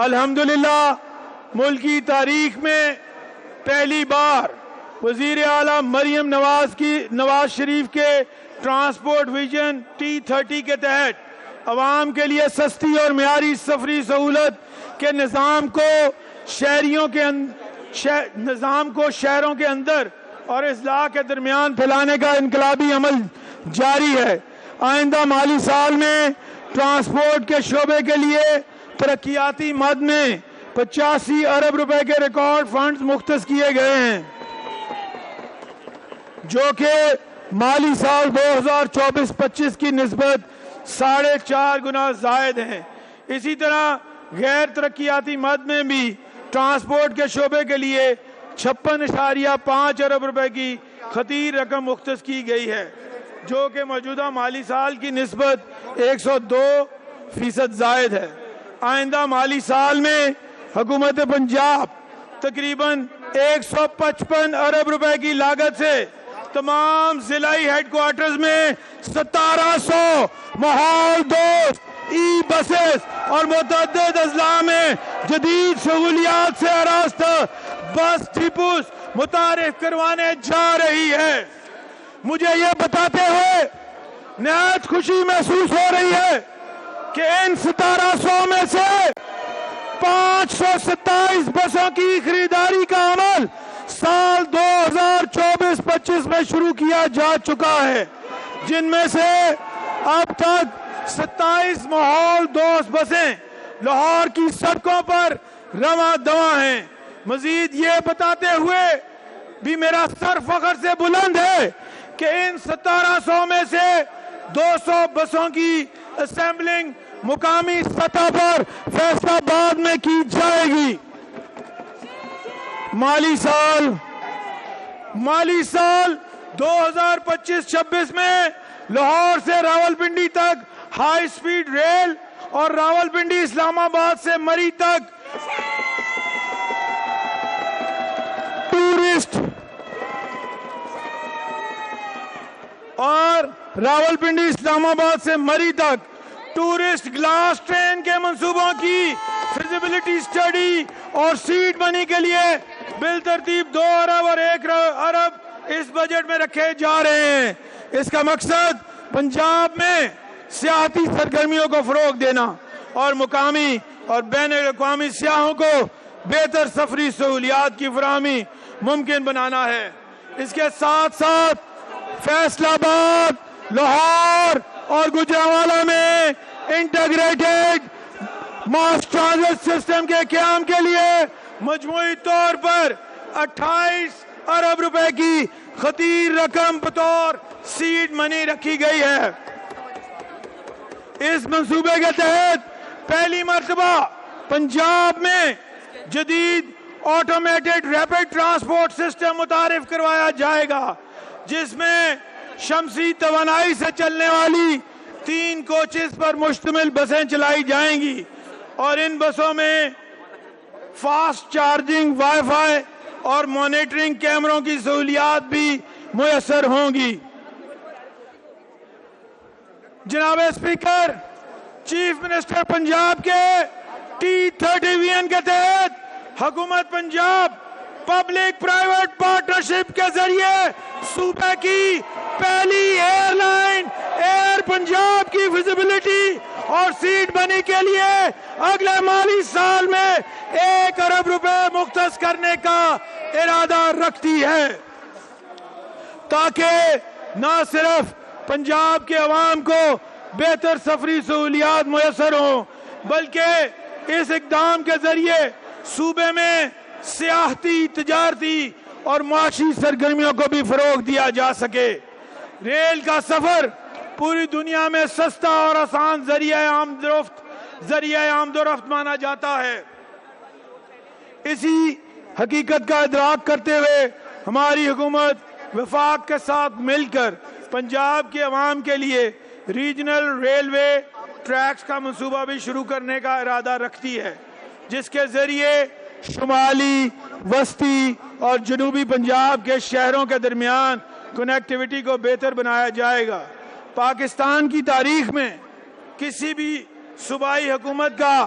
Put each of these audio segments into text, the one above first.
الحمدللہ ملکی تاریخ میں پہلی بار وزیر اعلیٰ مریم نواز شریف کے ٹرانسپورٹ ویژن T30 کے تحت عوام کے لیے سستی اور معیاری سفری سہولت کے نظام کو شہروں کے اندر اور اضلاع کے درمیان پھیلانے کا انقلابی عمل جاری ہے۔ آئندہ مالی سال میں ٹرانسپورٹ کے شعبے کے لیے ترقیاتی مد میں 85 ارب روپے کے ریکارڈ فنڈز مختص کیے گئے ہیں، جو کہ مالی سال 2024-25 کی نسبت 4.5 گنا زائد ہیں۔ اسی طرح غیر ترقیاتی مد میں بھی ٹرانسپورٹ کے شعبے کے لیے 56.5 ارب روپے کی خطیر رقم مختص کی گئی ہے، جو کہ موجودہ مالی سال کی نسبت 102% زائد ہے۔ آئندہ مالی سال میں حکومت پنجاب تقریباً 155 ارب روپے کی لاگت سے تمام ضلعی ہیڈ کوارٹرز میں 1700 ماحول دوست ای بسز اور متعدد اضلاع میں جدید سہولیات سے آراستہ بس ڈپوز متعارف کروانے جا رہی ہے۔ مجھے یہ بتاتے ہوئے نہایت خوشی محسوس ہو رہی ہے کہ ان 1700 میں سے 527 بسوں کی خریداری کا عمل سال 2024-25 میں شروع کیا جا چکا ہے، جن میں سے اب تک 27 ماحول دوست بسیں لاہور کی سڑکوں پر رواں دواں ہیں۔ مزید یہ بتاتے ہوئے بھی میرا سر فخر سے بلند ہے کہ ان 1700 میں سے 200 بسوں کی اسمبلنگ مقامی سطح پر فیصل آباد میں کی جائے گی۔ مالی سال 2025-26 میں لاہور سے راولپنڈی تک ہائی سپیڈ ریل اور راولپنڈی اسلام آباد سے مری تک ٹورسٹ گلاس ٹرین کے منصوبوں کی فیزیبلٹی سٹڈی اور سیٹ منی کے لیے بالترتیب 2 ارب اور 1 ارب اس بجٹ میں رکھے جا رہے ہیں۔ اس کا مقصد پنجاب میں سیاحتی سرگرمیوں کو فروغ دینا اور مقامی اور بین الاقوامی سیاحوں کو بہتر سفری سہولیات کی فراہمی ممکن بنانا ہے۔ اس کے ساتھ ساتھ فیصل آباد، لاہور اور گوجرانوالہ میں انٹیگریٹڈ ماس ٹرانزٹ سسٹم کے قیام کے لیے مجموعی طور پر 28 ارب روپے کی خطیر رقم بطور سیڈ منی رکھی گئی ہے۔ اس منصوبے کے تحت پہلی مرتبہ پنجاب میں جدید آٹومیٹڈ ریپڈ ٹرانسپورٹ سسٹم متعارف کروایا جائے گا، جس میں شمسی توانائی سے چلنے والی 3 کوچز پر مشتمل بسیں چلائی جائیں گی، اور ان بسوں میں فاسٹ چارجنگ، وائی فائی اور مانیٹرنگ کیمروں کی سہولیات بھی میسر ہوں گی۔ جناب اسپیکر، چیف منسٹر پنجاب کے T30 ویژن کے تحت حکومت پنجاب پبلک پرائیویٹ پارٹنرشپ کے ذریعے صوبے کی پہلی ایئر لائن ایئر پنجاب کی فیزیبلٹی اور سیٹ منی کے لیے اگلے مالی سال میں 1 ارب روپے مختص کرنے کا ارادہ رکھتی ہے، تاکہ نہ صرف پنجاب کے عوام کو بہتر سفری سہولیات میسر ہوں، بلکہ اس اقدام کے ذریعے صوبے میں سیاحتی، تجارتی اور معاشی سرگرمیوں کو بھی فروغ دیا جا سکے۔ ریل کا سفر پوری دنیا میں سستا اور آسان ذریعہ آمد و رفت مانا جاتا ہے۔ اسی حقیقت کا ادراک کرتے ہوئے ہماری حکومت وفاق کے ساتھ مل کر پنجاب کے عوام کے لیے ریجنل ریلوے ٹریکس کا منصوبہ بھی شروع کرنے کا ارادہ رکھتی ہے، جس کے ذریعے شمالی، وسطی اور جنوبی پنجاب کے شہروں کے درمیان کنیکٹیویٹی کو بہتر بنایا جائے گا۔ پاکستان کی تاریخ میں کسی بھی صوبائی حکومت کا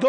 2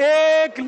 1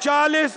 40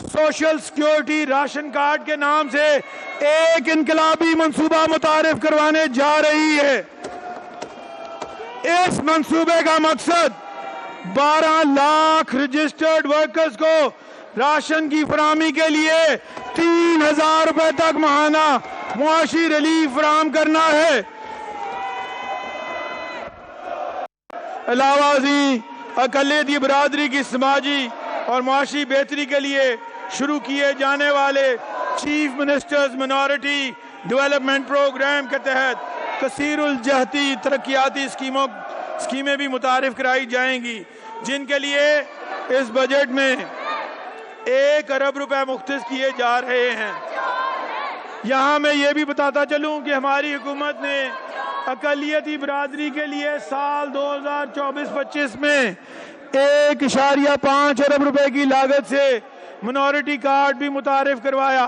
سوشل سیکیورٹی راشن کارڈ کے نام سے ایک انقلابی منصوبہ متعارف کروانے جا رہی ہے۔ اس منصوبے کا مقصد 12 لاکھ رجسٹرڈ ورکرز کو راشن کی فراہمی کے لیے 3,000 روپے تک ماہانہ معاشی ریلیف فراہم کرنا ہے۔ علاوہ ازیں اقلیتی برادری کی سماجی اور معاشی بہتری کے لیے شروع کیے جانے والے chief ministers minority development programme کے تحت کثیر الجہتی ترقیاتی اسکیمیں بھی متعارف کرائی جائیں گی، جن کے لیے اس بجٹ میں 1 ارب روپے مختص کیے جا رہے ہیں۔ یہاں میں یہ بھی بتاتا چلوں کہ ہماری حکومت نے اقلیتی برادری کے لیے سال 2024-25 میں 1.5 ارب روپے کی لاگت سے منورٹی کارڈ بھی متعارف کروایا۔